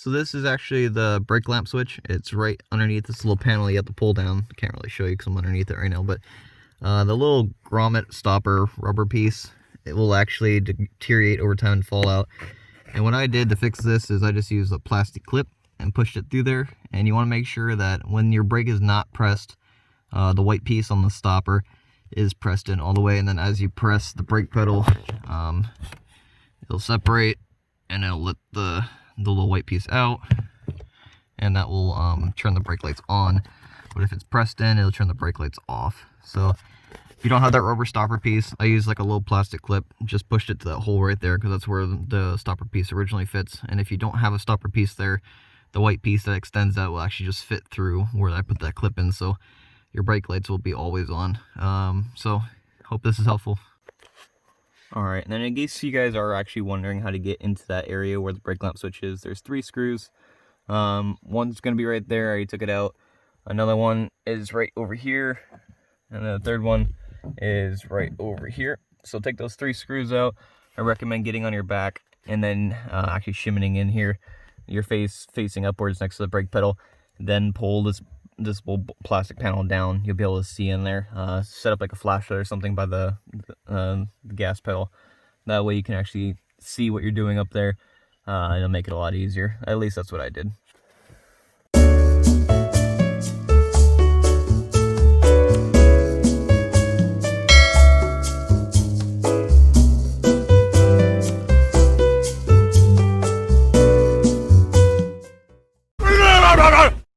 So this is actually the brake lamp switch. It's right underneath this little panel you have to pull down. I can't really show you because I'm underneath it right now, but the little grommet stopper rubber piece, it will actually deteriorate over time and fall out. And what I did to fix this is I just used a plastic clip and pushed it through there. And you want to make sure that when your brake is not pressed, the white piece on the stopper is pressed in all the way, and then as you press the brake pedal, it'll separate and it'll let the little white piece out, and that will turn the brake lights on. But if it's pressed in, it'll turn the brake lights off. So if you don't have that rubber stopper piece, I use like a little plastic clip, just pushed it to that hole right there because that's where the stopper piece originally fits. And if you don't have a stopper piece there, the white piece that extends out will actually just fit through where I put that clip in, so your brake lights will be always on. So hope this is helpful. Alright, and then in case you guys are actually wondering how to get into that area where the brake lamp switch is, there's 3 screws. One's going to be right there, I already took it out. Another one is right over here, and the third one is right over here. So take those 3 screws out. I recommend getting on your back and then actually shimmying in here, your face facing upwards next to the brake pedal. Then pull this little plastic panel down. You'll be able to see in there. Set up like a flashlight or something by the gas pedal. That way you can actually see what you're doing up there. It'll make it a lot easier. At least that's what I did.